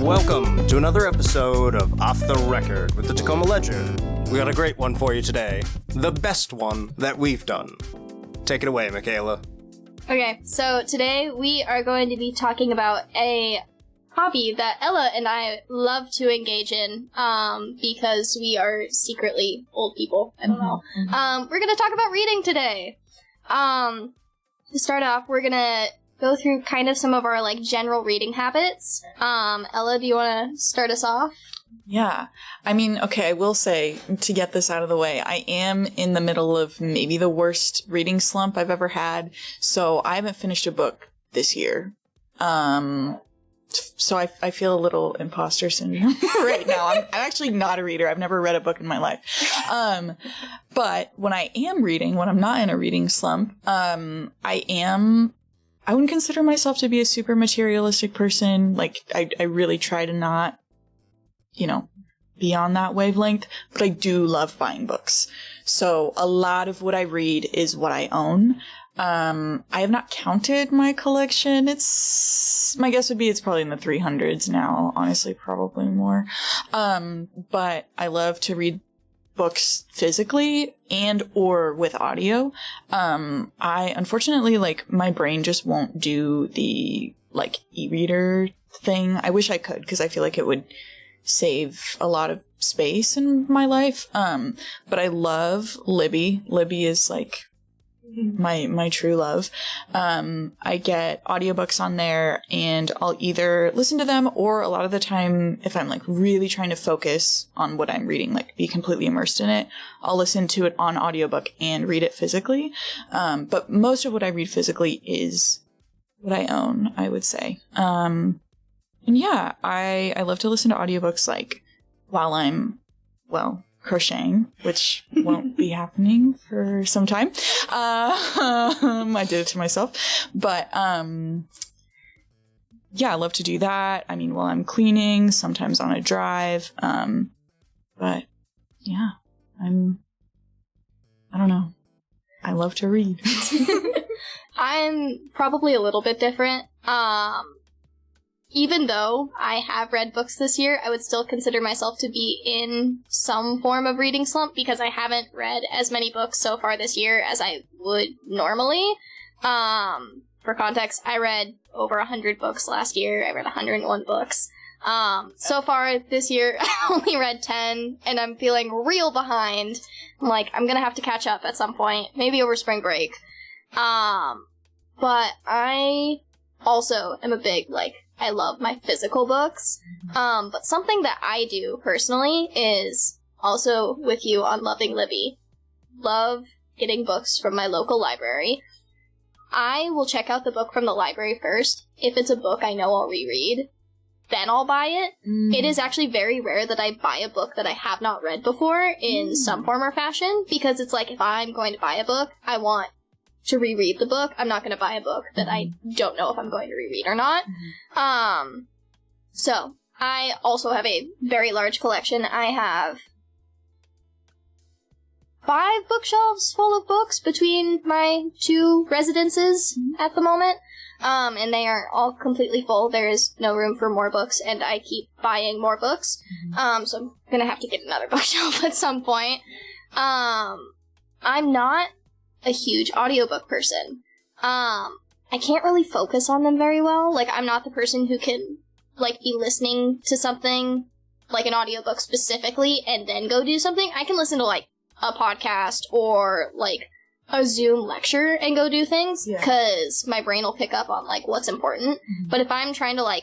Welcome to another episode of Off the Record with the Tacoma Ledger. We got a great one for you today. The best one that we've done. Take it away, Michaela. Okay, so today we are going to be talking about a hobby that Ella and I love to engage in, because we are secretly old people. I don't know. We're going to talk about reading today. To start off, we're going to go through kind of some of our, general reading habits. Ella, do you want to start us off? Yeah. I mean, okay, I will say, to get this out of the way, I am in the middle of maybe the worst reading slump I've ever had, so I haven't finished a book this year. So I feel a little imposter syndrome right now. I'm actually not a reader. I've never read a book in my life. But when I am reading, when I'm not in a reading slump, I wouldn't consider myself to be a super materialistic person. I really try to not, be on that wavelength, but I do love buying books. So a lot of what I read is what I own. I have not counted my collection. My guess would be it's probably in the 300s now, honestly, probably more. But I love to read books physically and or with audio. I unfortunately, my brain just won't do the e-reader thing. I wish I could, because I feel like it would save a lot of space in my life. But I love Libby. Libby is my true love. I get audiobooks on there, and I'll either listen to them, or a lot of the time, if I'm really trying to focus on what I'm reading, be completely immersed in it, I'll listen to it on audiobook and read it physically. But most of what I read physically is what I own, I would say. And yeah, I love to listen to audiobooks while I'm, crocheting, which won't be happening for some time. I did it to myself. But yeah, I love to do that. I mean, while I'm cleaning, sometimes on a drive. But yeah, I don't know. I love to read. I'm probably a little bit different. Even though I have read books this year, I would still consider myself to be in some form of reading slump, because I haven't read as many books so far this year as I would normally. For context, I read over 100 books last year. I read 101 books. So far this year, I only read 10, and I'm feeling real behind. I'm gonna have to catch up at some point, maybe over spring break. But I also am a big, I love my physical books. But something that I do personally is also with you on Loving Libby. Love getting books from my local library. I will check out the book from the library first. If it's a book I know I'll reread, then I'll buy it. It is actually very rare that I buy a book that I have not read before in some form or fashion, because it's if I'm going to buy a book, I want to reread the book. I'm not going to buy a book that I don't know if I'm going to reread or not. So, I also have a very large collection. I have 5 bookshelves full of books between my 2 residences at the moment. And they are all completely full. There is no room for more books, and I keep buying more books. So I'm gonna have to get another bookshelf at some point. I'm not a huge audiobook person. I can't really focus on them very well. I'm not the person who can, be listening to something, an audiobook specifically, and then go do something. I can listen to, a podcast or, a Zoom lecture and go do things, because my brain will pick up on, what's important. But if I'm trying to,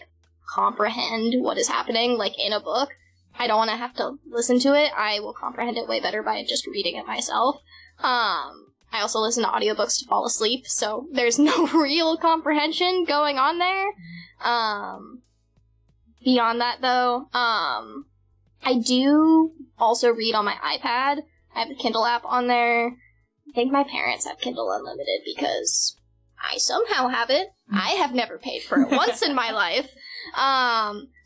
comprehend what is happening, in a book, I don't want to have to listen to it. I will comprehend it way better by just reading it myself. I also listen to audiobooks to fall asleep, so there's no real comprehension going on there. Beyond that, though, I do also read on my iPad. I have a Kindle app on there. I think my parents have Kindle Unlimited because I somehow have it. I have never paid for it once in my life.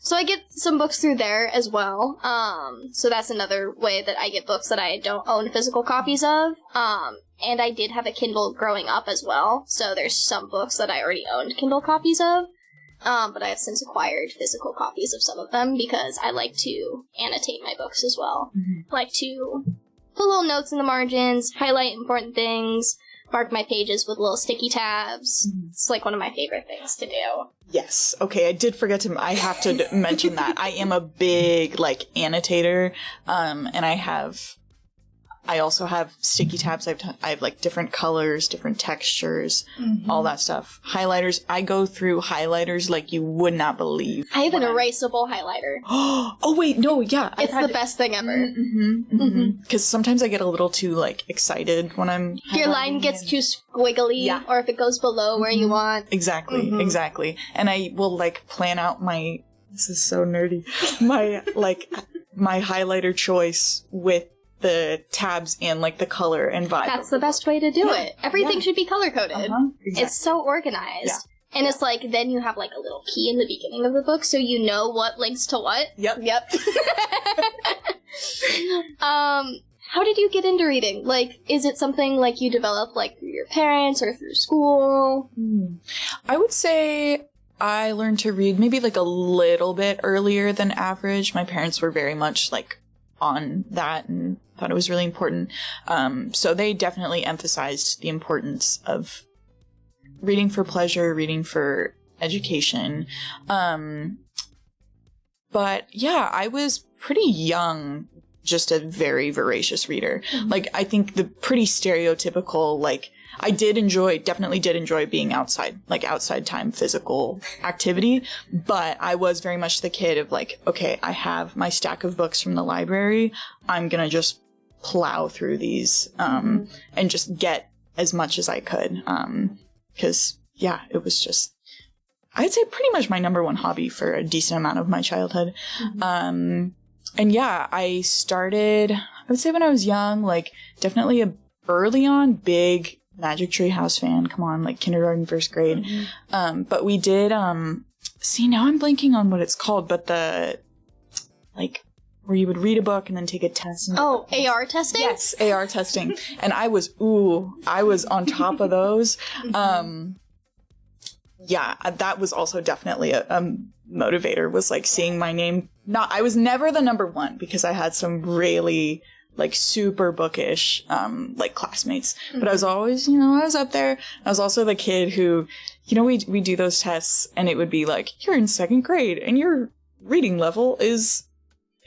So I get some books through there as well. So that's another way that I get books that I don't own physical copies of. And I did have a Kindle growing up as well, so there's some books that I already owned Kindle copies of. but I have since acquired physical copies of some of them because I like to annotate my books as well. I like to put little notes in the margins, highlight important things, mark my pages with little sticky tabs. It's like one of my favorite things to do. Yes. Okay, I have to mention that. I am a big, like, annotator, and I also have sticky tabs. I have like different colors, different textures, all that stuff. Highlighters. I go through highlighters like you would not believe. I have an erasable highlighter. Oh wait, no, yeah. It's the best thing ever. Because sometimes I get a little too like excited when I'm. Your line gets too squiggly, or if it goes below where you want. Exactly. And I will like plan out my. This is so nerdy. My highlighter choice with the tabs and like the color and vibe. That's the best way to do it. Everything should be color coded. Exactly. It's so organized. Yeah. And it's like, then you have like a little key in the beginning of the book so you know what links to what. Yep. How did you get into reading? Like, is it something like you developed like through your parents or through school? I would say I learned to read maybe like a little bit earlier than average. My parents were very much like on that and thought it was really important. So they definitely emphasized the importance of reading for pleasure, reading for education. But yeah, I was pretty young, just a very voracious reader. Like, I think the pretty stereotypical, like, I definitely did enjoy being outside, like outside time, physical activity, but I was very much the kid of like, okay, I have my stack of books from the library. I'm gonna just plow through these, and just get as much as I could. 'Cause yeah, it was just, I'd say pretty much my number one hobby for a decent amount of my childhood. And yeah, I started, I would say when I was young, like definitely early on, big Magic Tree House fan. Come on, like kindergarten, first grade. But we did, see, now I'm blanking on what it's called, but the, like, where you would read a book and then take a test. Oh, AR testing? Yes, AR testing. And I was on top of those. Yeah, that was also definitely a motivator, was like seeing my name. I was never the number one because I had some really like super bookish, like classmates, but I was always, I was up there. I was also the kid who, we do those tests and it would be like, you're in second grade and your reading level is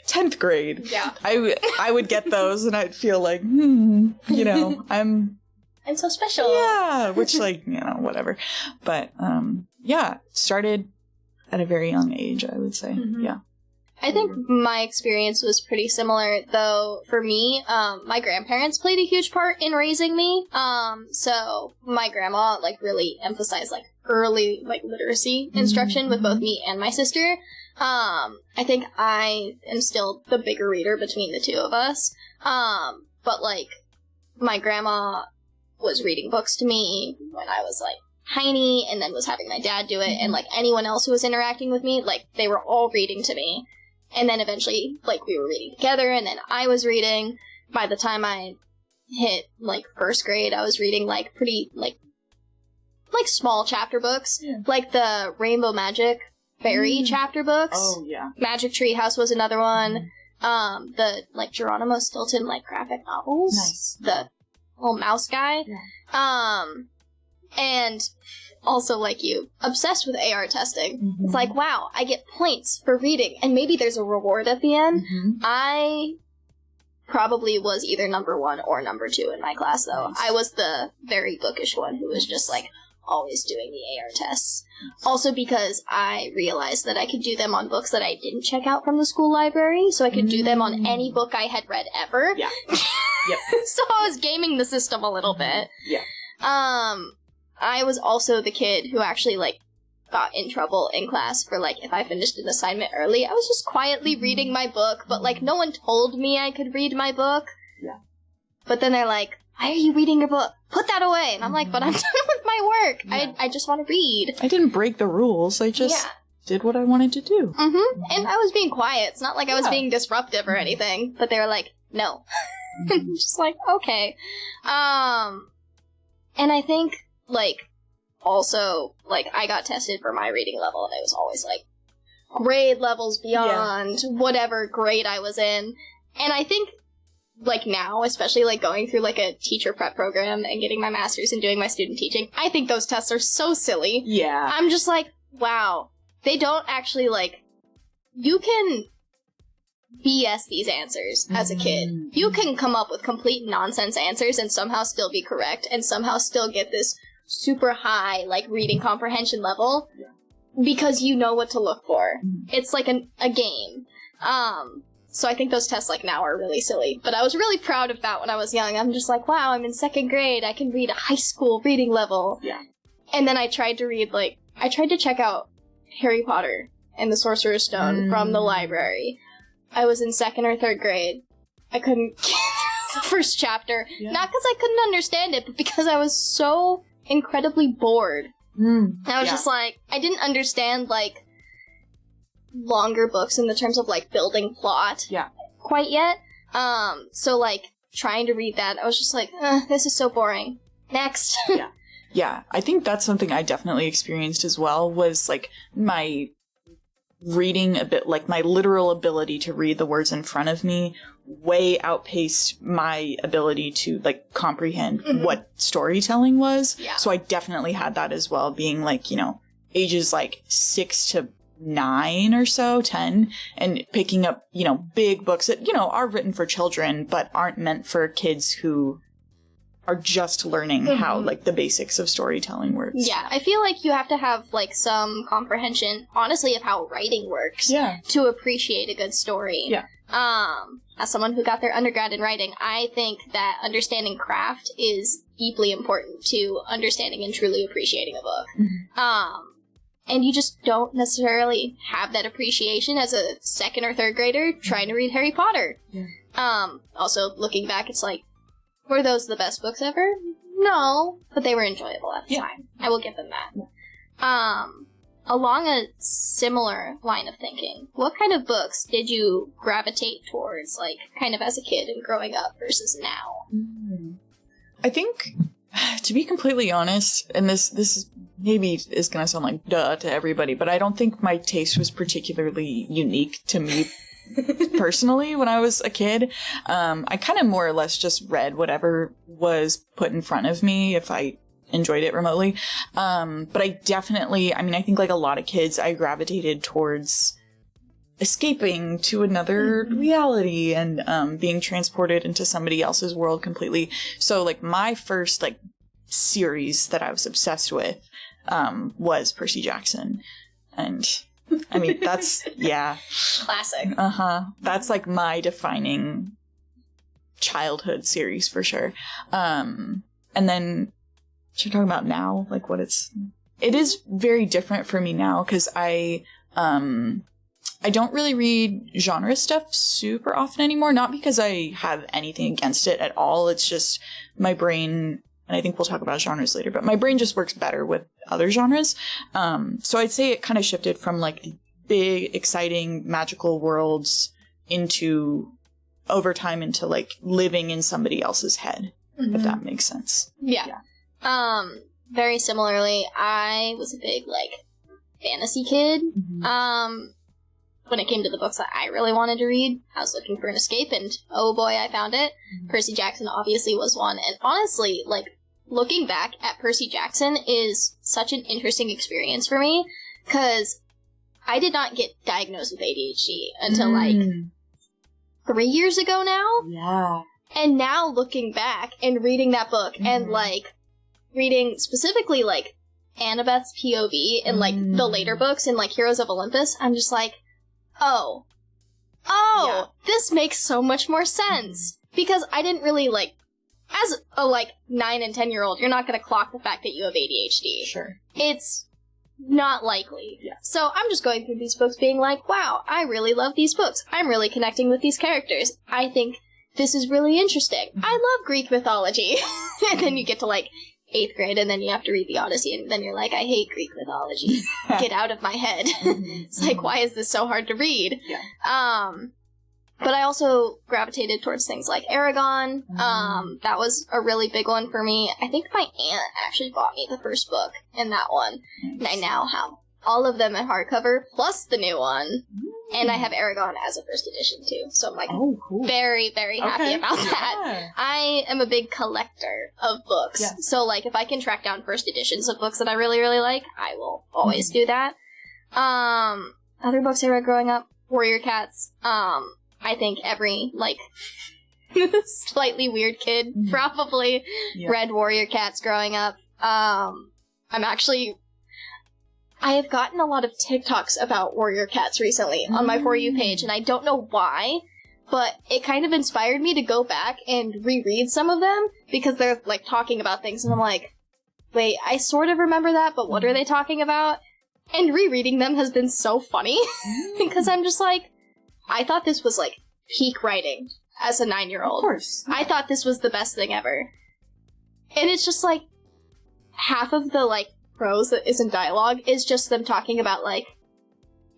10th grade. Yeah. I would get those and I'd feel like, I'm so special. Yeah, which like, whatever. But, yeah, started at a very young age, I would say. Yeah. I think my experience was pretty similar, though for me, my grandparents played a huge part in raising me. So my grandma, like, really emphasized, like, early, like, literacy instruction with both me and my sister. I think I am still the bigger reader between the two of us. But, like, my grandma was reading books to me when I was, like, tiny, and then was having my dad do it, and, like, anyone else who was interacting with me, like, they were all reading to me. And then eventually, like, we were reading together, and then I was reading. By the time I hit, like, first grade, I was reading, like, pretty, like small chapter books. Yeah. Like the Rainbow Magic Fairy chapter books. Oh, yeah. Magic Tree House was another one. The, like, Geronimo Stilton, like, graphic novels. Nice. The little mouse guy. Yeah. And also, like you, obsessed with AR testing. It's like, wow, I get points for reading, and maybe there's a reward at the end. I probably was either number 1 or number 2 in my class, though. Nice. I was the very bookish one who was just, like, always doing the AR tests. Also because I realized that I could do them on books that I didn't check out from the school library, so I could do them on any book I had read ever. Yeah. Yep. So I was gaming the system a little bit. Yeah. I was also the kid who actually, like, got in trouble in class for, like, if I finished an assignment early, I was just quietly reading my book, but, like, no one told me I could read my book. Yeah. But then they're like, why are you reading your book? Put that away! And I'm like, but I'm done with my work! Yeah. I just want to read. I didn't break the rules, I just did what I wanted to do. And I was being quiet. It's not like I was being disruptive or anything, but they were like, no. Just like, okay. And I think, like, also, like, I got tested for my reading level, and it was always, like, grade levels beyond whatever grade I was in. And I think, like, now, especially, like, going through, like, a teacher prep program and getting my master's and doing my student teaching, I think those tests are so silly. Yeah. I'm just like, wow, they don't actually, like, you can BS these answers as a kid. You can come up with complete nonsense answers and somehow still be correct and somehow still get this super high, like, reading comprehension level because you know what to look for. It's like a game. So I think those tests, like, now are really silly. But I was really proud of that when I was young. I'm just like, wow, I'm in 2nd grade. I can read a high school reading level. Yeah. And then I tried to check out Harry Potter and the Sorcerer's Stone from the library. I was in 2nd or 3rd grade. I couldn't get the first chapter. Yeah. Not because I couldn't understand it, but because I was so incredibly bored. And I was just like, I didn't understand, like, longer books in the terms of, like, building plot quite yet. So, like, trying to read that, I was just like, this is so boring. Next. Yeah, I think that's something I definitely experienced as well, was, like, my reading a bit, like, my literal ability to read the words in front of me way outpaced my ability to, like, comprehend what storytelling was. Yeah. So I definitely had that as well, being, like, you know, ages, like, 6 to 9 or so, 10, and picking up, you know, big books that, you know, are written for children, but aren't meant for kids who are just learning how, like, the basics of storytelling works. Yeah, I feel like you have to have, like, some comprehension, honestly, of how writing works to appreciate a good story. Yeah. As someone who got their undergrad in writing, I think that understanding craft is deeply important to understanding and truly appreciating a book. And you just don't necessarily have that appreciation as a 2nd or 3rd grader trying to read Harry Potter. Also, looking back, it's like, were those the best books ever? No, but they were enjoyable at the time. I will give them that. Along a similar line of thinking, what kind of books did you gravitate towards, like, kind of as a kid and growing up versus now? I think, to be completely honest, and this maybe is going to sound like duh to everybody, but I don't think my taste was particularly unique to me personally when I was a kid. I kind of more or less just read whatever was put in front of me if I enjoyed it remotely. But I definitely, I mean, I think like a lot of kids, I gravitated towards escaping to another reality and being transported into somebody else's world completely. So like my first like series that I was obsessed with was Percy Jackson. And I mean, that's, yeah. Classic. That's like my defining childhood series for sure. And then, what you're talking about now, like what it is very different for me now because I don't really read genre stuff super often anymore. Not because I have anything against it at all. It's just my brain, and I think we'll talk about genres later, but my brain just works better with other genres. So I'd say it kind of shifted from like big, exciting, magical worlds over time into like living in somebody else's head, if that makes sense. Yeah. Very similarly, I was a big like fantasy kid. When it came to the books that I really wanted to read, I was looking for an escape, and oh boy, I found it. Percy Jackson obviously was one, and honestly, like, looking back at Percy Jackson is such an interesting experience for me, because I did not get diagnosed with ADHD until, like, 3 years ago now. Yeah. And now, looking back and reading that book, and, like, reading specifically, like, Annabeth's POV in, like, the later books in, like, Heroes of Olympus, I'm just like, oh, this makes so much more sense. Because I didn't really, like, as a, like, 9 and 10-year-old, you're not gonna clock the fact that you have ADHD. Sure. It's not likely. Yeah. So I'm just going through these books being like, wow, I really love these books. I'm really connecting with these characters. I think this is really interesting. I love Greek mythology. And then you get to, like, 8th grade, and then you have to read the Odyssey, and then you're like, I hate Greek mythology. Get out of my head. It's like, why is this so hard to read? Yeah. But I also gravitated towards things like Aragon. That was a really big one for me. I think my aunt actually bought me the first book in that one. Nice. And I now have all of them in hardcover, plus the new one. And I have Aragon as a first edition, too. So I'm, like, very, very happy about that. Yeah. I am a big collector of books. Yeah. So, like, if I can track down first editions of books that I really, really like, I will always do that. Other books I read growing up, Warrior Cats. I think every, like, slightly weird kid probably read Warrior Cats growing up. I have gotten a lot of TikToks about Warrior Cats recently on my For You page, and I don't know why, but it kind of inspired me to go back and reread some of them, because they're, like, talking about things, and I'm like, wait, I sort of remember that, but what are they talking about? And rereading them has been so funny, because I'm just like, I thought this was, like, peak writing as a 9-year-old. Of course. I thought this was the best thing ever. And it's just, like, half of the, like, prose that isn't dialogue is just them talking about, like,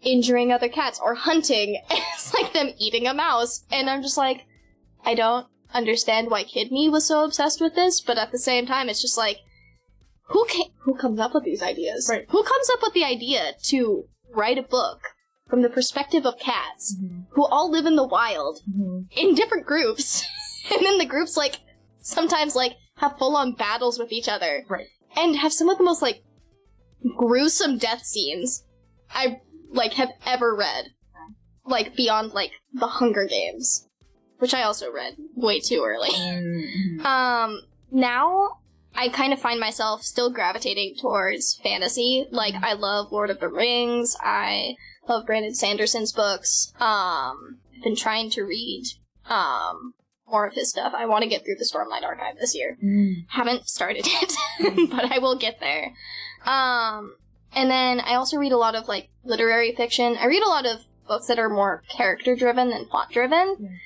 injuring other cats or hunting. It's like them eating a mouse. And I'm just like, I don't understand why Kid Me was so obsessed with this, but at the same time, it's just like, who comes up with these ideas? Right. Who comes up with the idea to write a book from the perspective of cats who all live in the wild in different groups? And then the groups, like, sometimes, like, have full-on battles with each other. Right. And have some of the most, like, gruesome death scenes I, like, have ever read. Like, beyond, like, The Hunger Games, which I also read way too early. Now, I kind of find myself still gravitating towards fantasy. Like, I love Lord of the Rings, I love Brandon Sanderson's books. I've been trying to read, more of his stuff. I want to get through the Stormlight Archive this year. Haven't started it, but I will get there. And then I also read a lot of, like, literary fiction. I read a lot of books that are more character-driven than plot-driven.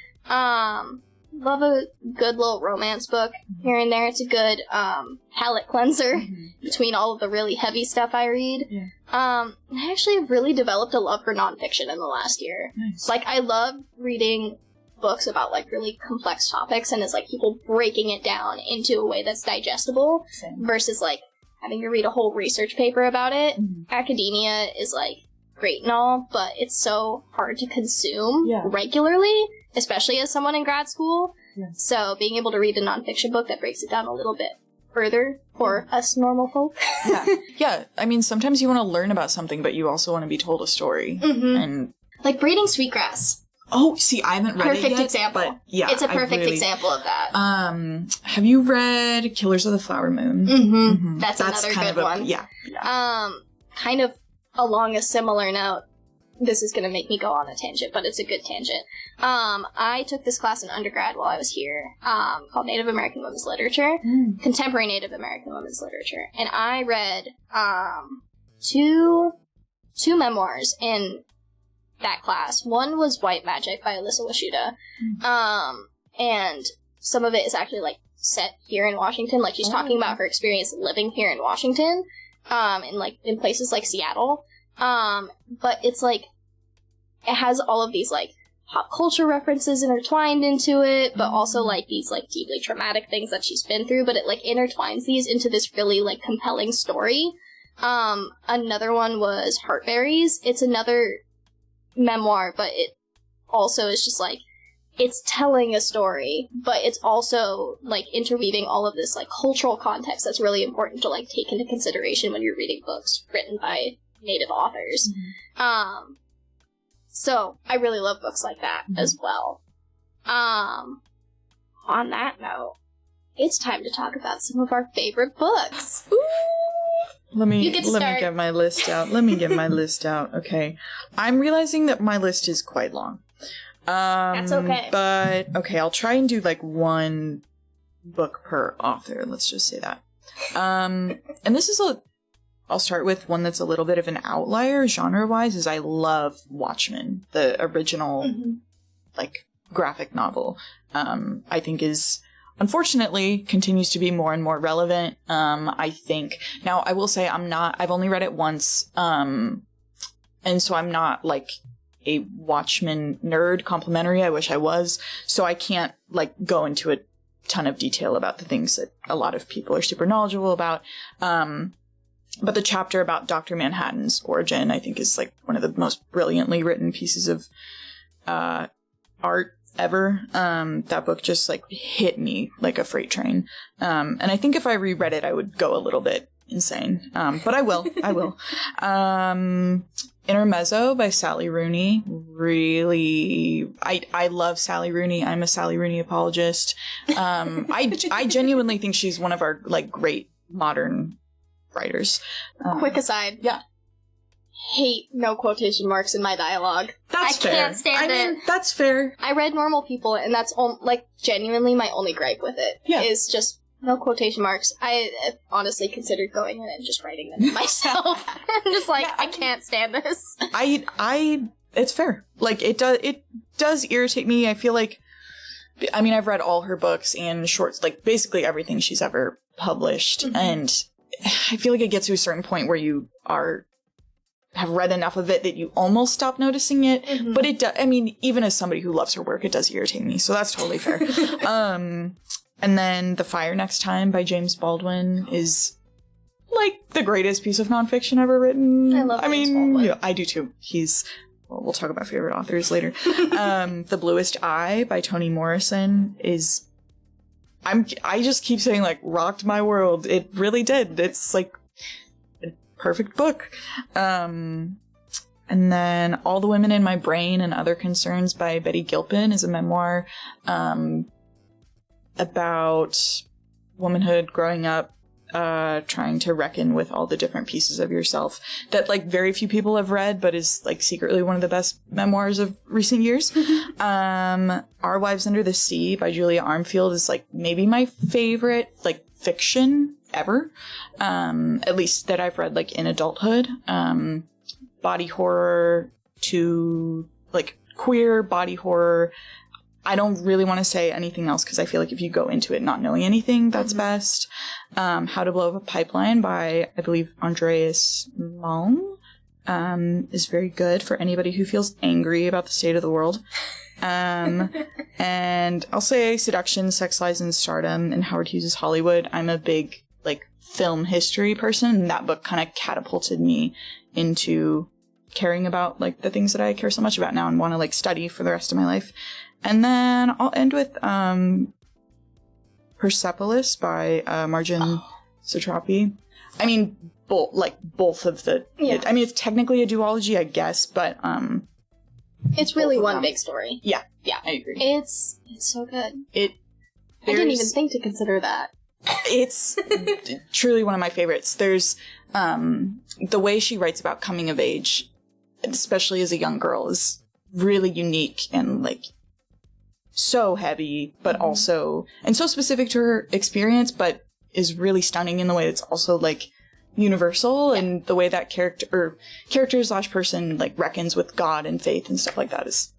Love a good little romance book here and there. It's a good, palate cleanser between all of the really heavy stuff I read. I actually have really developed a love for nonfiction in the last year. Nice. Like, I love reading books about, like, really complex topics, and it's, like, people breaking it down into a way that's digestible. Same. Versus, like, having to read a whole research paper about it. Academia is, like, great and all, but it's so hard to consume regularly, especially as someone in grad school. So being able to read a nonfiction book that breaks it down a little bit further for us normal folk. Yeah, I mean, sometimes you want to learn about something, but you also want to be told a story. And like Braiding Sweetgrass. Oh, see, I haven't read it yet. Perfect example. But yeah, it's a perfect example of that. Have you read Killers of the Flower Moon? That's another good one. Yeah. Kind of along a similar note. This is going to make me go on a tangent, but it's a good tangent. I took this class in undergrad while I was here, called Native American Women's Literature, Contemporary Native American Women's Literature, and I read two memoirs in that class. One was White Magic by Alyssa Washuta, and some of it is actually, like, set here in Washington. Like, she's talking about her experience living here in Washington, in places like Seattle. But it's, like, it has all of these, like, pop culture references intertwined into it, but also, like, these, like, deeply traumatic things that she's been through, but it, like, intertwines these into this really, like, compelling story. Another one was Heartberries. It's another memoir, but it also is just, like, it's telling a story, but it's also, like, interweaving all of this, like, cultural context that's really important to, like, take into consideration when you're reading books written by Native authors. So, I really love books like that as well. On that note, it's time to talk about some of our favorite books. Let me get my list out. Okay. I'm realizing that my list is quite long. That's okay. But, okay, I'll try and do, like, one book per author. Let's just say that. And this is I'll start with one that's a little bit of an outlier, genre-wise, is I love Watchmen, the original, like, graphic novel. I think is, unfortunately, continues to be more and more relevant. I think, now I will say I've only read it once, and so I'm not, like, a Watchmen nerd. Complimentary, I wish I was. So I can't, like, go into a ton of detail about the things that a lot of people are super knowledgeable about. But the chapter about Dr. Manhattan's origin, I think, is, like, one of the most brilliantly written pieces of art ever. That book just, like, hit me like a freight train. And I think if I reread it, I would go a little bit insane. But I will. Intermezzo by Sally Rooney. Really, I love Sally Rooney. I'm a Sally Rooney apologist. I genuinely think she's one of our, like, great modern writers. Quick aside. Yeah. Hate no quotation marks in my dialogue. That's fair. I can't stand it. That's fair. I read Normal People, and that's, like, genuinely my only gripe with it. Yeah. Is just no quotation marks. I honestly considered going in and just writing them myself. I'm just like, I can't stand this. It's fair. Like, it does irritate me. I feel like, I mean, I've read all her books and shorts, like, basically everything she's ever published, and I feel like it gets to a certain point where you have read enough of it that you almost stop noticing it, but it does, I mean, even as somebody who loves her work, it does irritate me, so that's totally fair. And then The Fire Next Time by James Baldwin is, like, the greatest piece of nonfiction ever written. I love James Baldwin. Yeah, I do too. We'll talk about favorite authors later. The Bluest Eye by Toni Morrison is, I just keep saying, like, rocked my world. It really did. It's, like, a perfect book. And then All the Women in My Brain and Other Concerns by Betty Gilpin is a memoir about womanhood, growing up, trying to reckon with all the different pieces of yourself that, like, very few people have read, but is, like, secretly one of the best memoirs of recent years. Our Wives Under the Sea by Julia Armfield is, like, maybe my favorite, like, fiction ever, at least that I've read, like, in adulthood. Body horror to, like, queer body horror. I don't really want to say anything else because I feel like if you go into it not knowing anything, that's best. How to Blow Up a Pipeline by, I believe, Andreas Malm is very good for anybody who feels angry about the state of the world. And I'll say Seduction, Sex, Lies, and Stardom and Howard Hughes' Hollywood. I'm a big, like, film history person, and that book kind of catapulted me into caring about, like, the things that I care so much about now and want to, like, study for the rest of my life. And then I'll end with Persepolis by Marjane Satrapi. I mean, both of the... Yeah. I mean, it's technically a duology, I guess, but... It's really one big story. Yeah, I agree. It's so good. I didn't There's- even think to consider that. It's truly one of my favorites. There's the way she writes about coming of age, especially as a young girl, is really unique and, like, so heavy, but also, and so specific to her experience, but is really stunning in the way it's also, like, universal, and the way that character/person, like, reckons with God and faith and stuff like that is,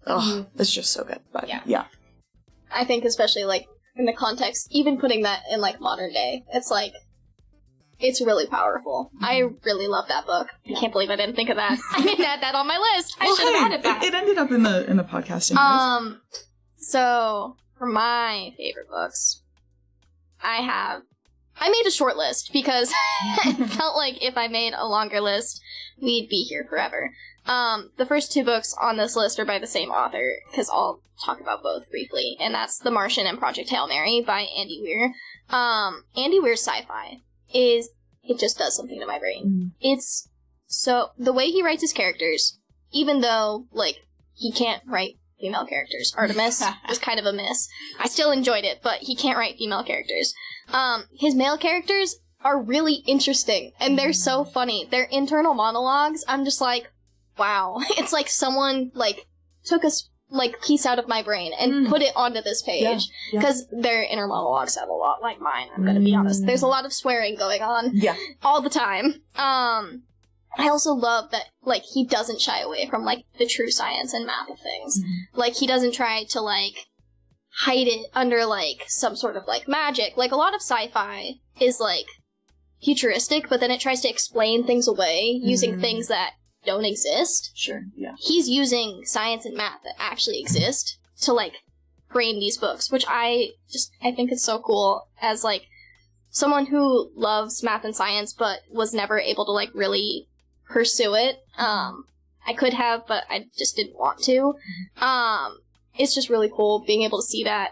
it's just so good. But yeah. I think especially, like, in the context, even putting that in, like, modern day, it's, like, it's really powerful. I really love that book. I can't believe I didn't think of that. I didn't add that on my list. I should have added that. It ended up in the podcast anyways. So, for my favorite books, I made a short list because I felt like if I made a longer list, we'd be here forever. The first two books on this list are by the same author, because I'll talk about both briefly, and that's The Martian and Project Hail Mary by Andy Weir. Andy Weir's sci-fi it just does something to my brain. It's so, the way he writes his characters, even though, like, he can't write female characters. Artemis was kind of a miss. I still enjoyed it, but he can't write female characters. His male characters are really interesting, and they're so funny. Their internal monologues, I'm just like, wow. It's like someone, like, took a, like, piece out of my brain and put it onto this page. Because their inner monologues sound a lot like mine, I'm gonna be honest. There's a lot of swearing going on. All the time. I also love that, like, he doesn't shy away from, like, the true science and math of things. Like, he doesn't try to, like, hide it under, like, some sort of, like, magic. Like, a lot of sci-fi is, like, futuristic, but then it tries to explain things away using things that don't exist. Sure, yeah. He's using science and math that actually exist to, like, frame these books, which I think it's so cool as, like, someone who loves math and science but was never able to, like, really pursue it. I could have, but I just didn't want to. It's just really cool being able to see that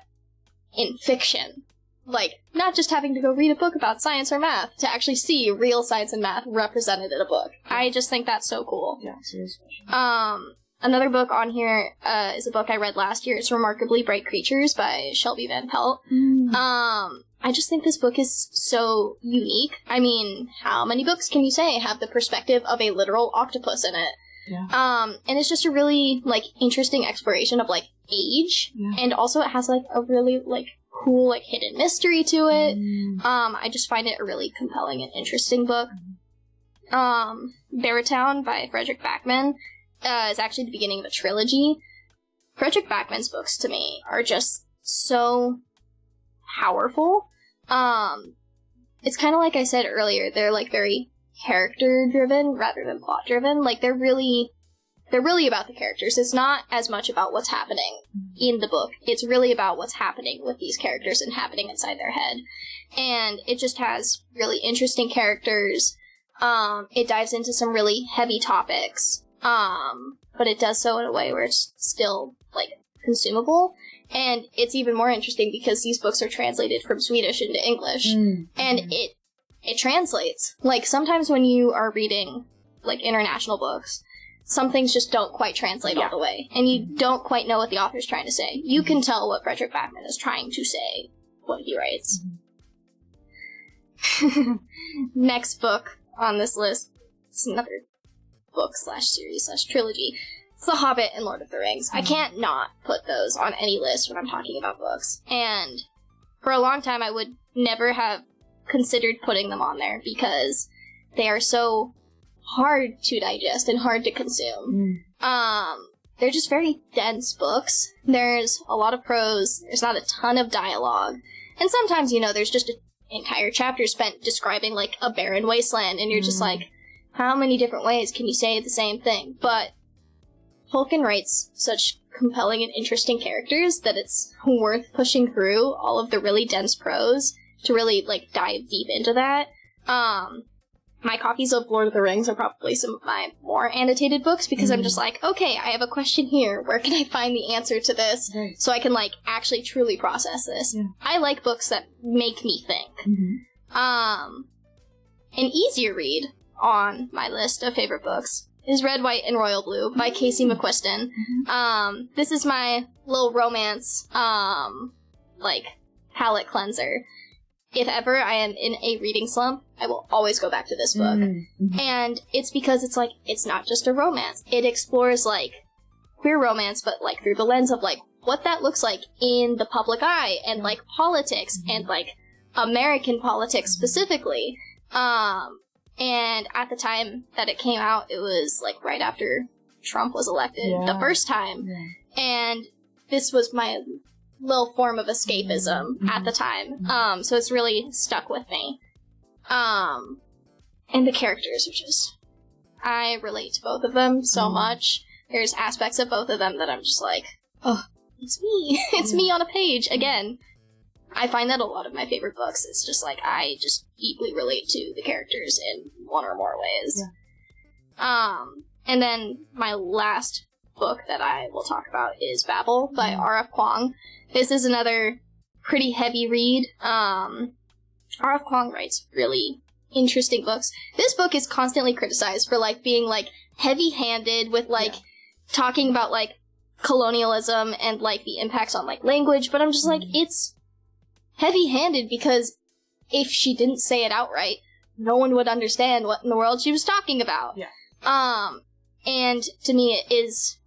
in fiction. Like, not just having to go read a book about science or math, to actually see real science and math represented in a book. Yeah. I just think that's so cool. Yeah, it's really special. Another book on here is a book I read last year. It's Remarkably Bright Creatures by Shelby Van Pelt. I just think this book is so unique. I mean, how many books can you say have the perspective of a literal octopus in it? Yeah. And it's just a really, like, interesting exploration of, like, age. Yeah. And also it has, like, a really, like, cool, like, hidden mystery to it. I just find it a really compelling and interesting book. Barrowtown by Frederick Backman is actually the beginning of a trilogy. Frederick Backman's books, to me, are just so powerful. It's kind of like I said earlier, they're, like, very character-driven rather than plot-driven. Like, they're really about the characters. It's not as much about what's happening in the book. It's really about what's happening with these characters and happening inside their head. And it just has really interesting characters. It dives into some really heavy topics. But it does so in a way where it's still, like, consumable. And it's even more interesting because these books are translated from Swedish into English. And it translates. Like, sometimes when you are reading, like, international books, some things just don't quite translate all the way. And you don't quite know what the author's trying to say. You can tell what Frederick Backman is trying to say, what he writes. Next book on this list, it's another book/series/trilogy. It's The Hobbit and Lord of the Rings. I can't not put those on any list when I'm talking about books. And for a long time, I would never have considered putting them on there because they are so hard to digest and hard to consume. They're just very dense books. There's a lot of prose. There's not a ton of dialogue. And sometimes, there's just an entire chapter spent describing, like, a barren wasteland, and you're just like, how many different ways can you say the same thing? But Tolkien writes such compelling and interesting characters that it's worth pushing through all of the really dense prose to really, like, dive deep into that. My copies of Lord of the Rings are probably some of my more annotated books because I'm just like, okay, I have a question here. Where can I find the answer to this so I can, like, actually truly process this? Yeah. I like books that make me think. An easier read on my list of favorite books is Red, White, and Royal Blue by Casey McQuiston. This is my little romance, like, palette cleanser. If ever I am in a reading slump, I will always go back to this book. And it's because it's, like, it's not just a romance. It explores, like, queer romance, but, like, through the lens of, like, what that looks like in the public eye, and, like, politics, and, like, American politics specifically. And at the time that it came out, it was, like, right after Trump was elected the first time. And this was my little form of escapism at the time. So it's really stuck with me. And the characters are just... I relate to both of them so much. There's aspects of both of them that I'm just like, oh, it's me. It's me on a page again. I find that a lot of my favorite books, it's just like, I just deeply relate to the characters in one or more ways. And then my last book that I will talk about is Babel by R.F. Kuang. This is another pretty heavy read. R.F. Kuang writes really interesting books. This book is constantly criticized for, like, being, like, heavy-handed with, like, talking about, like, colonialism and, like, the impacts on, like, language, but I'm just like, it's heavy-handed because if she didn't say it outright, no one would understand what in the world she was talking about. And to me, it's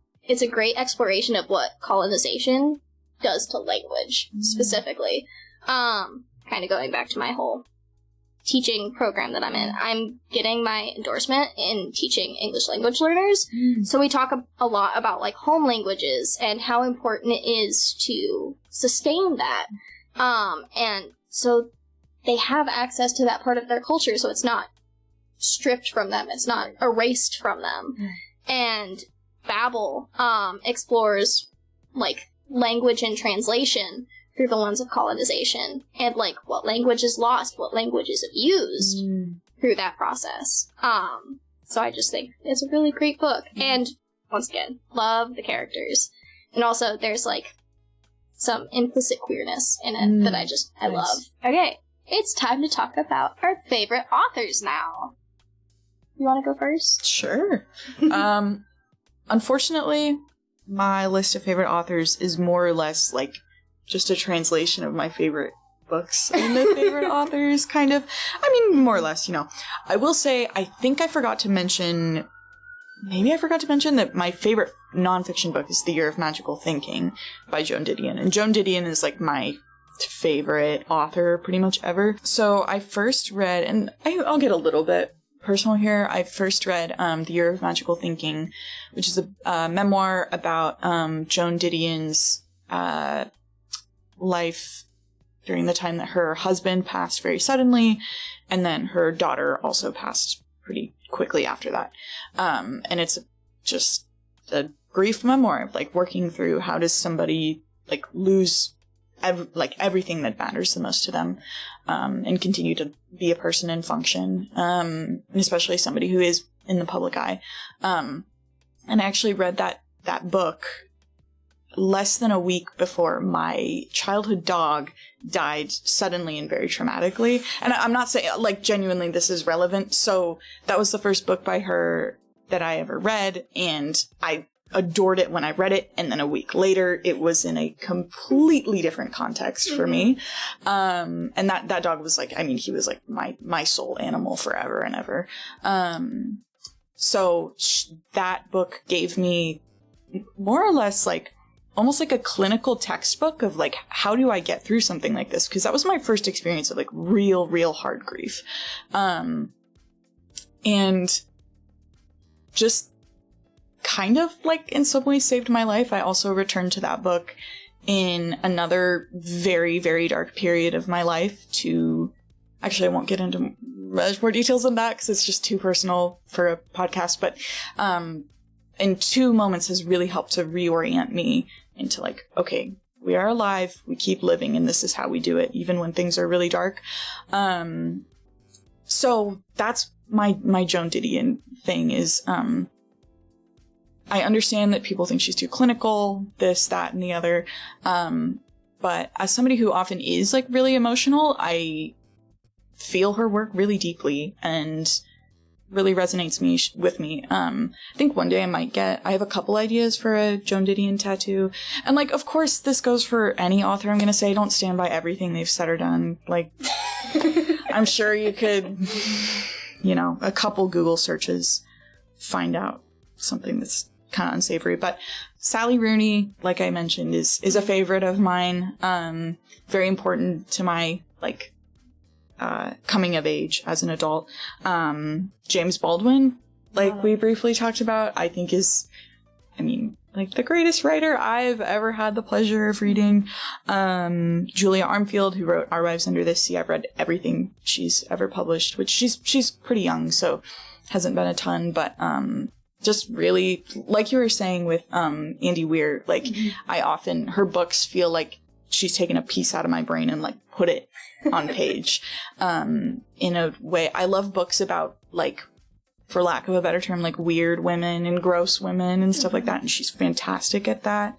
a great exploration of what colonization does to language, specifically. Kind of going back to my whole teaching program that I'm in. I'm getting my endorsement in teaching English language learners. So we talk a lot about, like, home languages and how important it is to sustain that. And so they have access to that part of their culture, so it's not stripped from them. It's not erased from them. And Babel explores, like, language and translation through the lens of colonization, and, like, what language is lost, what language is abused through that process. So I just think it's a really great book. And, once again, love the characters. And also, there's, like, some implicit queerness in it that I love. Okay, it's time to talk about our favorite authors now. You want to go first? Sure. Unfortunately, my list of favorite authors is more or less, like, just a translation of my favorite books and the favorite authors, kind of. I mean, more or less, you know. I will say, I think I forgot to mention that my favorite nonfiction book is The Year of Magical Thinking by Joan Didion. And Joan Didion is, like, my favorite author pretty much ever. So I first read, and I'll get a little bit personal here, I first read The Year of Magical Thinking, which is a memoir about Joan Didion's life during the time that her husband passed very suddenly, and then her daughter also passed pretty quickly after that. And it's just a grief memoir of, like, working through how does somebody, like, lose everything that matters the most to them, and continue to be a person and function, and especially somebody who is in the public eye. And I actually read that book less than a week before my childhood dog died suddenly and very traumatically. And I'm not saying, like, genuinely this is relevant. So that was the first book by her that I ever read, and I adored it when I read it, and then a week later it was in a completely different context for me. And that dog was, like, I mean, he was, like, my soul animal forever and ever. So that book gave me more or less, like, almost like a clinical textbook of, like, how do I get through something like this? Because that was my first experience of, like, real hard grief. And just kind of, like, in some ways saved my life. I also returned to that book in another very dark period of my life to... Actually, I won't get into much more details on that because it's just too personal for a podcast, but in two moments has really helped to reorient me into, like, okay, we are alive, we keep living, and this is how we do it, even when things are really dark. So that's my Joan Didion thing is, I understand that people think she's too clinical, this, that, and the other, but as somebody who often is, like, really emotional, I feel her work really deeply, and really resonates with me. I think one day I have a couple ideas for a Joan Didion tattoo. And, like, of course, this goes for any author. I'm going to say don't stand by everything they've said or done. Like, I'm sure you could, you know, a couple Google searches find out something that's kind of unsavory. But Sally Rooney, like I mentioned, is a favorite of mine. Very important to my, like, coming of age as an adult. James Baldwin, like we briefly talked about, I think is, I mean, like, the greatest writer I've ever had the pleasure of reading. Julia Armfield, who wrote Our Wives Under the Sea, I've read everything she's ever published, which she's pretty young, so hasn't been a ton, but just really, like you were saying with Andy Weir, like, her books feel like she's taken a piece out of my brain and, like, put it on page, in a way. I love books about, like, for lack of a better term, like, weird women and gross women and stuff like that, and she's fantastic at that.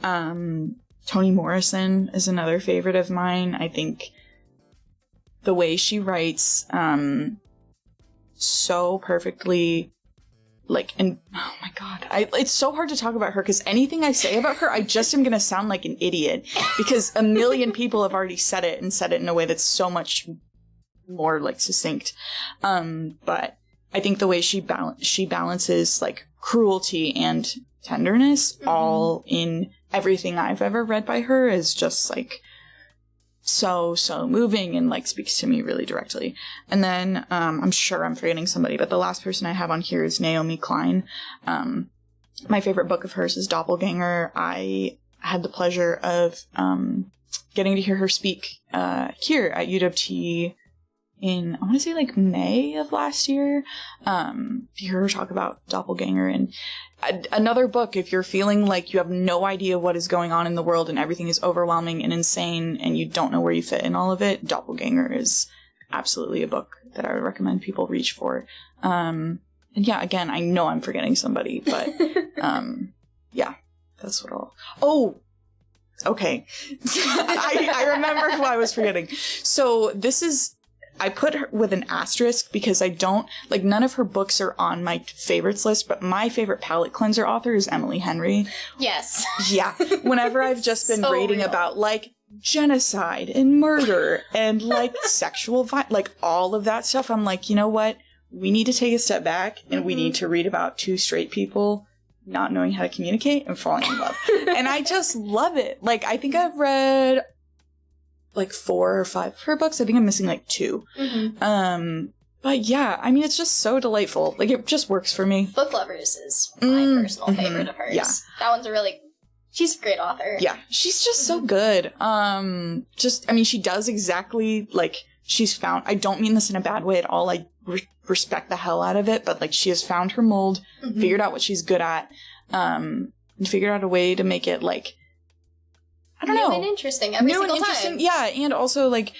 Toni Morrison is another favorite of mine. I think the way she writes, so perfectly, like, and oh my god, it's so hard to talk about her because anything I say about her, I just am gonna sound like an idiot because a million people have already said it and said it in a way that's so much more, like, succinct. But I think the way she balances, like, cruelty and tenderness all in everything I've ever read by her is just, like, so moving and, like, speaks to me really directly. And then I'm sure I'm forgetting somebody, but the last person I have on here is Naomi Klein. My favorite book of hers is Doppelganger. I had the pleasure of getting to hear her speak here at UWT in, I want to say like May of last year. You heard her talk about Doppelganger, and another book, if you're feeling like you have no idea what is going on in the world and everything is overwhelming and insane and you don't know where you fit in all of it, Doppelganger is absolutely a book that I would recommend people reach for. And yeah, again, I know I'm forgetting somebody, but yeah, that's what I'll... Oh! Okay. I remember who I was forgetting. So this is... I put her with an asterisk because I don't, like, none of her books are on my favorites list, but my favorite palate cleanser author is Emily Henry. Yes. Yeah. Whenever I've just been So reading real. about, like, genocide and murder and, like, sexual violence, like, all of that stuff, I'm like, you know what? We need to take a step back and we need to read about two straight people not knowing how to communicate and falling in love. And I just love it. Like, I think I've read... like 4 or 5 of her books. I think I'm missing like 2. Mm-hmm. But yeah, I mean, it's just so delightful. Like, it just works for me. Book Lovers is my personal favorite of hers. Yeah. That one's she's a great author. Yeah, she's just so good. I mean, she does exactly like she's found. I don't mean this in a bad way at all. I respect the hell out of it, but like she has found her mold, figured out what she's good at, and figured out a way to make it like, I don't know. New and interesting every single time. Yeah, and also, like,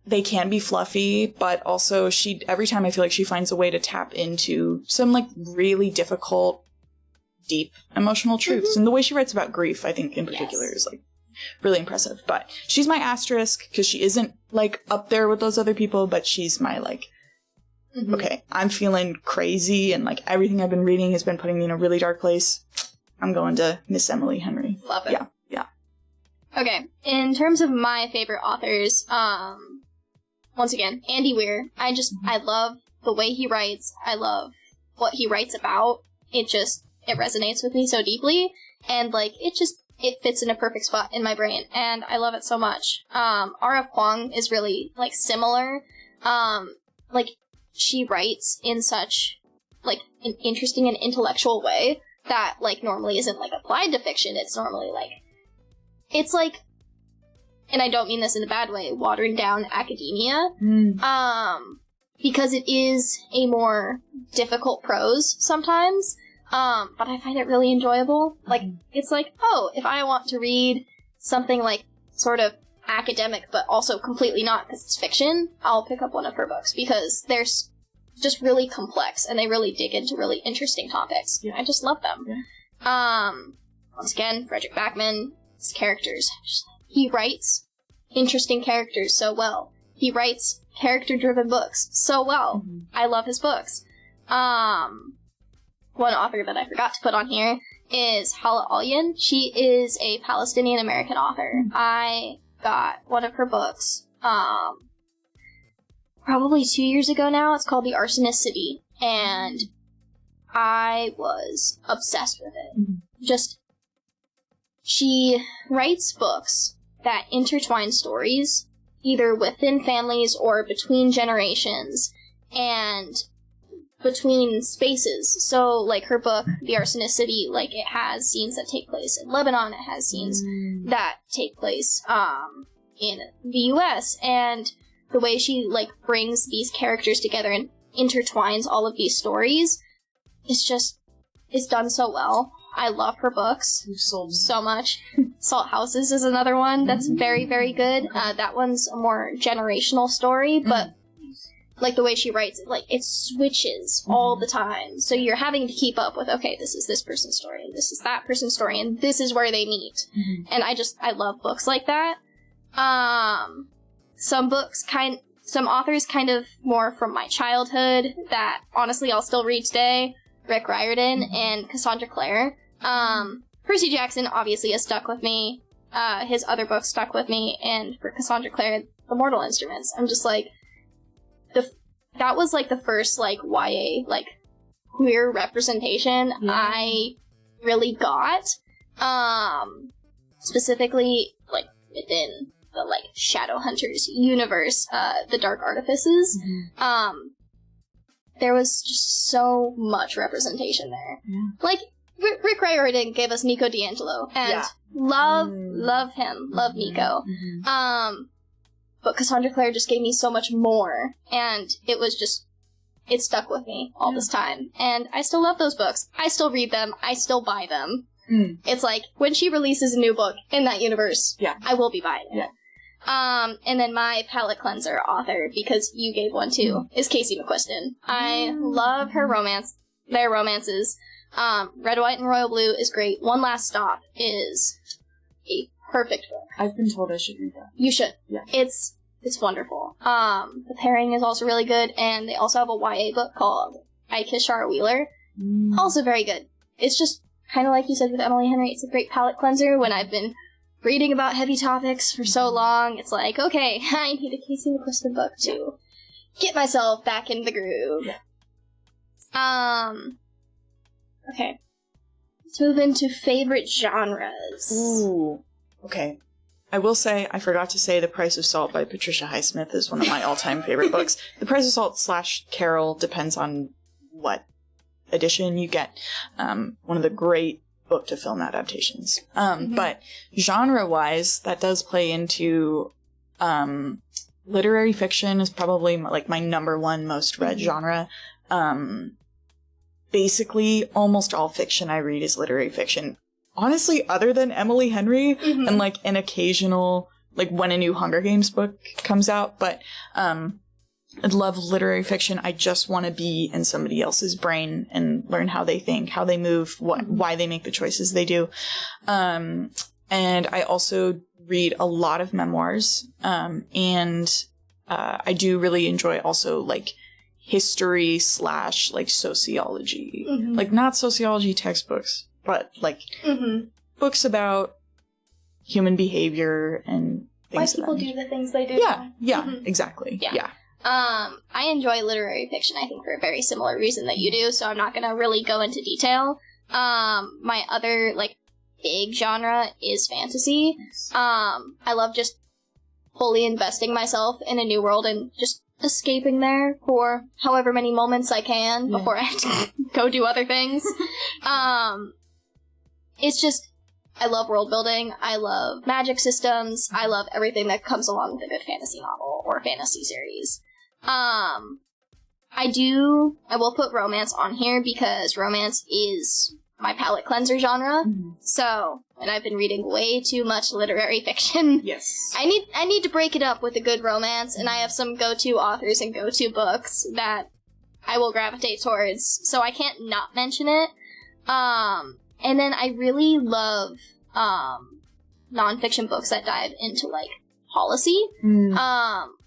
they can be fluffy, but also every time I feel like she finds a way to tap into some, like, really difficult, deep emotional truths. And the way she writes about grief, I think, in particular, is, like, really impressive. But she's my asterisk, because she isn't, like, up there with those other people, but she's my, like, okay, I'm feeling crazy, and, like, everything I've been reading has been putting me in a really dark place. I'm going to Miss Emily Henry. Love it. Yeah. Okay, in terms of my favorite authors, once again, Andy Weir. I love the way he writes. I love what he writes about. It resonates with me so deeply, and, like, it fits in a perfect spot in my brain, and I love it so much. R.F. Kuang is really, like, similar. Like, she writes in such, like, an interesting and intellectual way that, like, normally isn't, like, applied to fiction. It's normally, like, it's like, and I don't mean this in a bad way, watering down academia, because it is a more difficult prose sometimes, but I find it really enjoyable. Like, it's like, oh, if I want to read something, like, sort of academic, but also completely not because it's fiction, I'll pick up one of her books, because they're just really complex, and they really dig into really interesting topics. I just love them. Yeah. Once again, Frederick Backman, his characters. He writes interesting characters so well. He writes character-driven books so well. I love his books. One author that I forgot to put on here is Hala Alyan. She is a Palestinian-American author. I got one of her books, probably 2 years ago now. It's called The Arsonist City, and I was obsessed with it. She writes books that intertwine stories, either within families or between generations, and between spaces. So, like, her book, The Arsonist City, like, it has scenes that take place in Lebanon, it has scenes that take place, in the US, and the way she, like, brings these characters together and intertwines all of these stories is done so well. I love her books so much. Salt Houses is another one that's very, very good. That one's a more generational story, but, like, the way she writes it, like, it switches all the time. So you're having to keep up with, okay, this is this person's story, and this is that person's story, and this is where they meet. And I love books like that. Some authors kind of more from my childhood that, honestly, I'll still read today. Rick Riordan and Cassandra Clare. Percy Jackson obviously has stuck with me. His other books stuck with me, and for Cassandra Clare, The Mortal Instruments, I'm just like, that was, like, the first, like, YA, like, queer representation I really got. Specifically, like, within the, like, Shadowhunters universe, the Dark Artifices. There was just so much representation there. Like, Rick Riordan gave us Nico D'Angelo, and love him, love Nico. but Cassandra Clare just gave me so much more, and it stuck with me all this time. And I still love those books. I still read them. I still buy them. Mm. It's like, when she releases a new book in that universe, Yeah. I will be buying it. Yeah. And then my palate cleanser author, because you gave one too, is Casey McQuiston. I love her their romances. Red, White, and Royal Blue is great. One Last Stop is a perfect book. I've been told I should read that. You should. Yeah. It's wonderful. The pairing is also really good, and they also have a YA book called I Kiss Shara Wheeler. Also very good. It's just kind of like you said with Emily Henry, it's a great palate cleanser. When I've been reading about heavy topics for so long, it's like, okay, I need a Casey McQuiston book to get myself back in the groove. Yeah. Okay. Let's move into favorite genres. Ooh. Okay. I will say, I forgot to say The Price of Salt by Patricia Highsmith is one of my all-time favorite books. The Price of Salt / Carol depends on what edition you get. One of the great book-to-film adaptations. But genre-wise, that does play into... literary fiction is probably like my number one most read genre. Basically, almost all fiction I read is literary fiction. Honestly, other than Emily Henry and like an occasional, like when a new Hunger Games book comes out, but I love literary fiction. I just want to be in somebody else's brain and learn how they think, how they move, why they make the choices they do. And I also read a lot of memoirs, and I do really enjoy also like history / like sociology, like not sociology textbooks, but like books about human behavior and Why things people do the things they do. Yeah, exactly. Yeah. I enjoy literary fiction, I think, for a very similar reason that you do, so I'm not going to really go into detail. My other, like, big genre is fantasy. I love just fully investing myself in a new world and just escaping there for however many moments I can before I have to go do other things. It's just, I love world building, I love magic systems, I love everything that comes along with a good fantasy novel or fantasy series. I will put romance on here because romance is my palate cleanser genre. So, and I've been reading way too much literary fiction. Yes. I need to break it up with a good romance, and I have some go-to authors and go-to books that I will gravitate towards, so I can't not mention it. And then I really love nonfiction books that dive into, like, policy.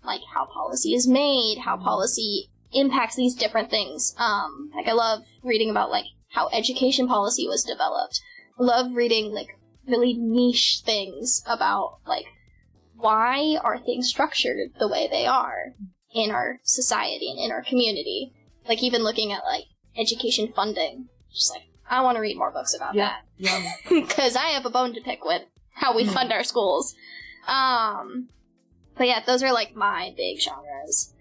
Like how policy is made, how policy impacts these different things. Like, I love reading about, like, how education policy was developed. I love reading, like, really niche things about, like, why are things structured the way they are in our society and in our community. Like, even looking at, like, education funding. Just like, I want to read more books about that. Yeah. Because I have a bone to pick with how we fund our schools. But yeah, those are, like, my big genres.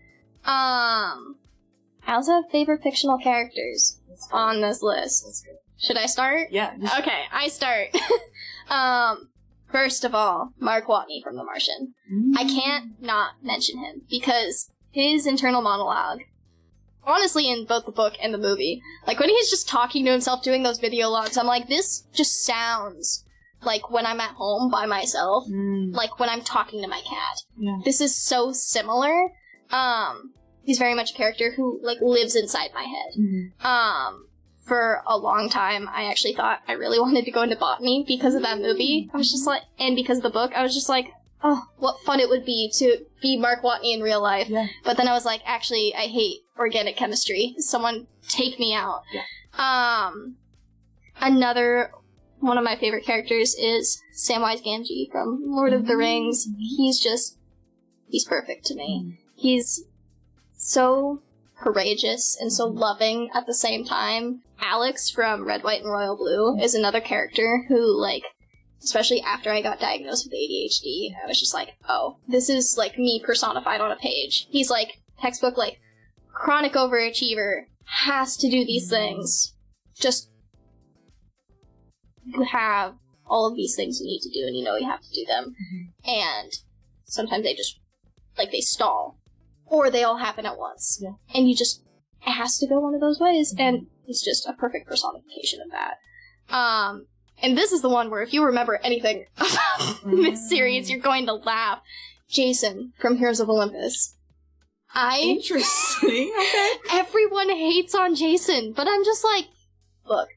I also have favorite fictional characters on this list. Should I start? Yeah. Okay, I start. First of all, Mark Watney from The Martian. I can't not mention him, because his internal monologue, honestly, in both the book and the movie, like, when he's just talking to himself, doing those video logs, I'm like, this just sounds like when I'm at home by myself, like when I'm talking to my cat. Yeah. This is so similar. He's very much a character who, like, lives inside my head. For a long time, I actually thought I really wanted to go into botany because of that movie. I was just like, and because of the book, I was just like, oh, what fun it would be to be Mark Watney in real life. Yeah. But then I was like, actually, I hate organic chemistry. Someone take me out. Yeah. Another one of my favorite characters is Samwise Gamgee from Lord of the Rings. He's perfect to me. He's so courageous and so loving at the same time. Alex from Red, White, and Royal Blue is another character who, like, especially after I got diagnosed with ADHD, I was just like, oh, this is, like, me personified on a page. He's, like, textbook, like, chronic overachiever, has to do these things. Just, you have all of these things you need to do, and you know you have to do them. And sometimes they just like they stall, or they all happen at once. Yeah. And it has to go one of those ways, and it's just a perfect personification of that. And this is the one where if you remember anything about this series, you're going to laugh. Jason from Heroes of Olympus. Interesting. Okay. Everyone hates on Jason, but I'm just like, look,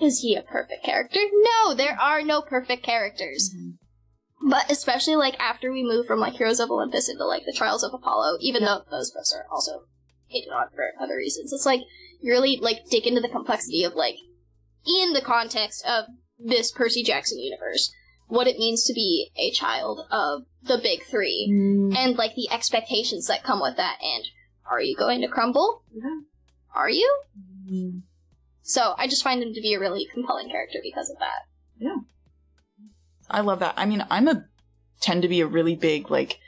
is he a perfect character? No, there are no perfect characters. Mm-hmm. But especially, like, after we move from, like, Heroes of Olympus into, like, the Trials of Apollo, even though those books are also hated on for other reasons, it's like, you really, like, dig into the complexity of, like, in the context of this Percy Jackson universe, what it means to be a child of the big three, and, like, the expectations that come with that, and are you going to crumble? Yeah. Are you? So, I just find him to be a really compelling character because of that. Yeah. I love that. I mean, tend to be a really big, like,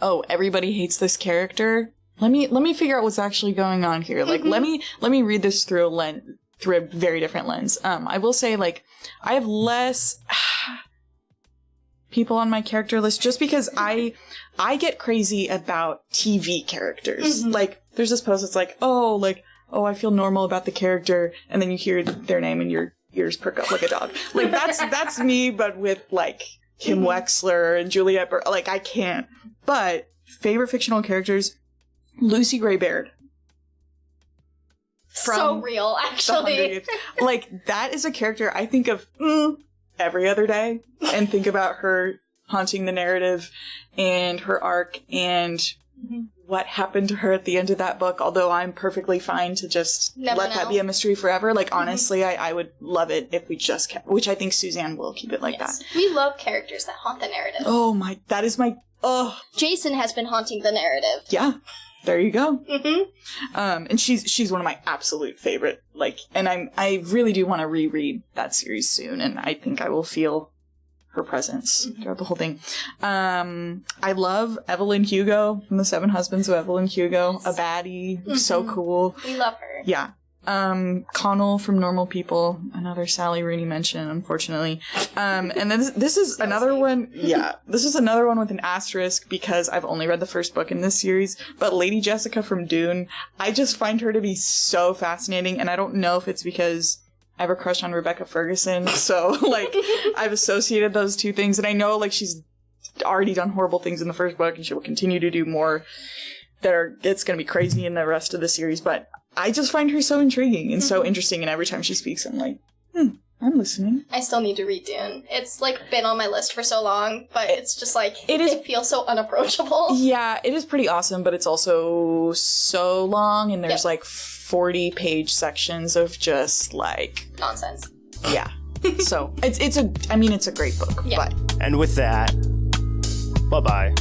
oh, everybody hates this character. Let me figure out what's actually going on here. Like, let me read this through a very different lens. I will say, like, I have less people on my character list just because I get crazy about TV characters. Mm-hmm. Like, there's this post that's like, oh, I feel normal about the character, and then you hear their name and your ears perk up like a dog. Like, that's me, but with, like, Kim Wexler and Juliet like, I can't. But favorite fictional characters, Lucy Gray Baird. So real, actually. Like, that is a character I think of every other day, and think about her haunting the narrative and her arc and what happened to her at the end of that book, although I'm perfectly fine to just let that be a mystery forever. Like, honestly, I would love it if we just kept, which I think Suzanne will keep it like that. We love characters that haunt the narrative. Oh my, that is my, Jason has been haunting the narrative. Yeah. There you go. Mm-hmm. And she's one of my absolute favorite, like, and I really do want to reread that series soon, and I think I will feel her presence throughout the whole thing. I love Evelyn Hugo from The Seven Husbands of Evelyn Hugo, a baddie, so cool. We love her. Yeah. Connell from Normal People, another Sally Rooney mention, unfortunately. And then this is another one. Yeah, this is another one with an asterisk because I've only read the first book in this series. But Lady Jessica from Dune, I just find her to be so fascinating, and I don't know if it's because I have a crush on Rebecca Ferguson, so, like, I've associated those two things, and I know, like, she's already done horrible things in the first book, and she will continue to do more it's going to be crazy in the rest of the series, but I just find her so intriguing and so interesting, and every time she speaks, I'm like, I'm listening. I still need to read Dune. It's, like, been on my list for so long, but it's just, like, it feels so unapproachable. Yeah, it is pretty awesome, but it's also so long, and there's, like, 40-page sections of just, like... nonsense. Yeah. So, it's a great book. Yeah. But. And with that, bye-bye.